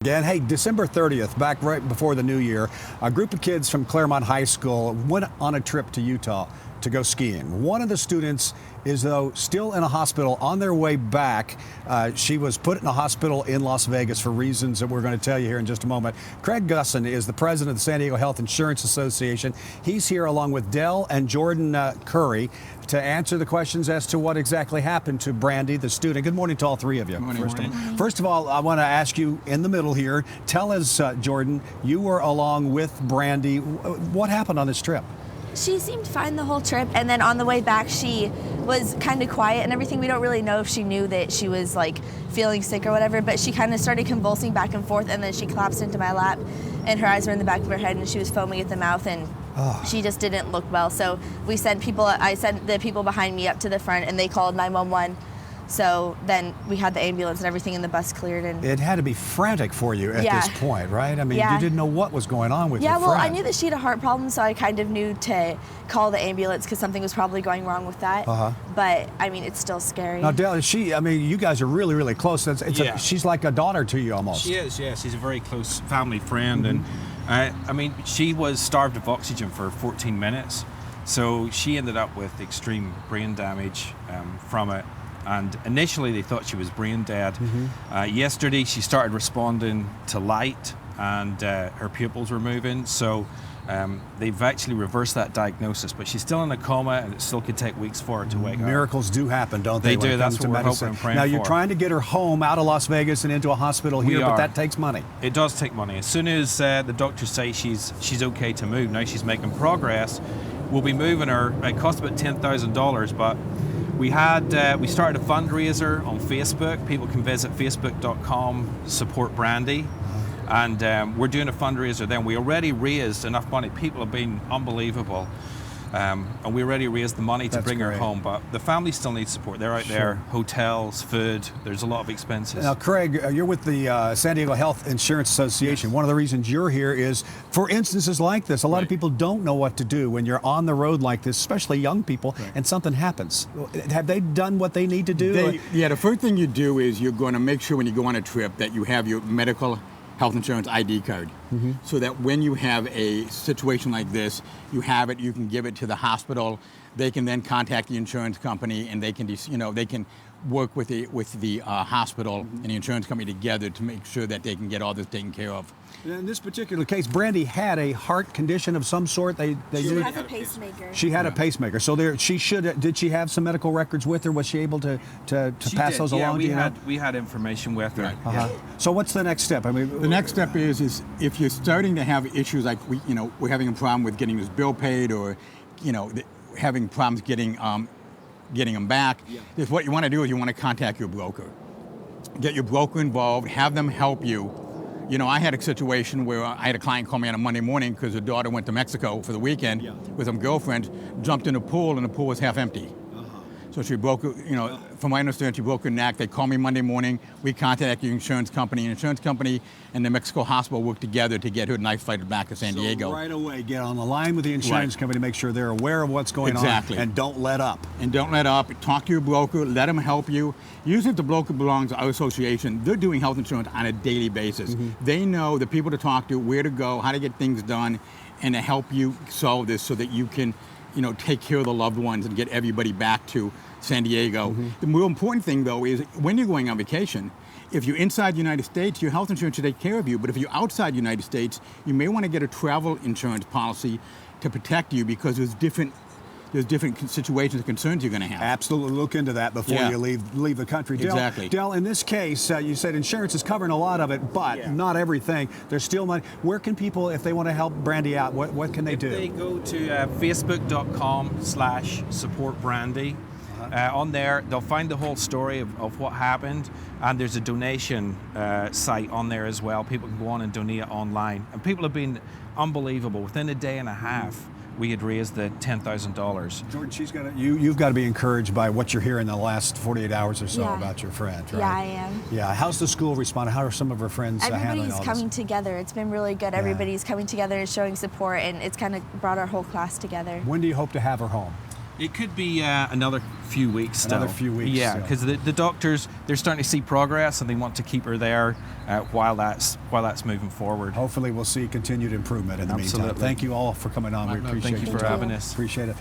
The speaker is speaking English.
Again, hey, December 30th, back right before the new year, a group of kids from Claremont High School went on a trip to Utah to go skiing. One of the students is, though, still in a hospital on their way back. She was put in a hospital in Las Vegas for reasons that we're going to tell you here in just a moment. Craig Gussin is the president of the San Diego Health Insurance Association. He's here along with Dell and Jordan Curry to answer the questions as to what exactly happened to Brandy, the student. Good morning to all three of you. Good morning. First of all, I want to ask you in the middle here, tell us, Jordan, you were along with Brandy. What happened on this trip? She seemed fine the whole trip, and then on the way back she was kind of quiet and everything. We don't really know if she knew that she was like feeling sick or whatever, but she kind of started convulsing back and forth, and then she collapsed into my lap and her eyes were in the back of her head and she was foaming at the mouth, and she just didn't look well. So I sent the people behind me up to the front and they called 911. So then we had the ambulance and everything, and the bus cleared. And it had to be frantic for you at this point, right? I mean, you didn't know what was going on with your friend. Yeah, well, I knew that she had a heart problem, so I kind of knew to call the ambulance because something was probably going wrong with that. But, I mean, it's still scary. Now, Dale, you guys are really, really close. She's like a daughter to you almost. She is, yeah. She's a very close family friend. And, I mean, she was starved of oxygen for 14 minutes. So she ended up with extreme brain damage from it. And initially they thought she was brain dead. Yesterday she started responding to light and her pupils were moving. So they've actually reversed that diagnosis, but she's still in a coma and it still could take weeks for her to wake up. Miracles do happen, don't they? They do, that's what we're hoping and praying for. Now you're trying to get her home out of Las Vegas and into a hospital here, but that takes money. It does take money. As soon as the doctors say she's okay to move, now she's making progress, we'll be moving her. It costs about $10,000, but we started a fundraiser on Facebook. People can visit facebook.com, support Brandy. And we're doing a fundraiser then. We already raised enough money. People have been unbelievable. And we already raised the money to bring her home, but the family still needs support. They're out there, hotels, food, there's a lot of expenses. Now, Craig, you're with the San Diego Health Insurance Association. One of the reasons you're here is for instances like this. A lot of people don't know what to do when you're on the road like this, especially young people, and something happens. Have they done what they need to do? The first thing you do is you're going to make sure when you go on a trip that you have your medical health insurance ID card, so that when you have a situation like this, you have it, you can give it to the hospital. They can then contact the insurance company, and they can, they can work with the hospital and the insurance company together to make sure that they can get all this taken care of. In this particular case, Brandy had a heart condition of some sort. She has a pacemaker. She had a pacemaker. So did she have some medical records with her? Was she able to pass those along? We had information with her. So what's the next step? I mean, the next step is if you're starting to have issues like we're having a problem with getting this bill paid, or having problems getting them back. Is what you want to do is you want to contact your broker. Get your broker involved. Have them help you. I had a situation where I had a client call me on a Monday morning because her daughter went to Mexico for the weekend with some girlfriends, jumped in a pool, and the pool was half empty. So she broke, from my understanding, she broke her neck. They called me Monday morning. We contacted the insurance company. The insurance company and the Mexico hospital worked together to get her knife flighted back to San Diego. Right away, get on the line with the insurance company, make sure they're aware of what's going on, and don't let up. And don't let up. Talk to your broker. Let them help you. Usually if the broker belongs to our association, they're doing health insurance on a daily basis. They know the people to talk to, where to go, how to get things done, and to help you solve this so that you can take care of the loved ones and get everybody back to San Diego. The more important thing, though, is when you're going on vacation, if you're inside the United States, your health insurance should take care of you. But if you're outside the United States, you may want to get a travel insurance policy to protect you, because there's different situations and concerns you're going to have. Absolutely, look into that before you leave the country. Exactly. Dell, in this case, you said insurance is covering a lot of it, but not everything. There's still money. Where can people, if they want to help Brandy out, what can they do? They go to facebook.com/support Brandy. On there, they'll find the whole story of what happened, and there's a donation site on there as well. People can go on and donate online, and people have been unbelievable. Within a day and a half, we had raised the $10,000. Jordan, you've got to be encouraged by what you're hearing in the last 48 hours or so about your friend, right? Yeah, I am. Yeah, how's the school responding? How are some of her friends handling all this? Everybody's coming together. It's been really good. Everybody's coming together and showing support, and it's kind of brought our whole class together. When do you hope to have her home? It could be another few weeks still. Another few weeks Yeah, still. because the doctors, they're starting to see progress and they want to keep her there while that's moving forward. Hopefully we'll see continued improvement in the meantime. Absolutely. Thank you all for coming on. We No, appreciate thank you your for time. having us. Appreciate it.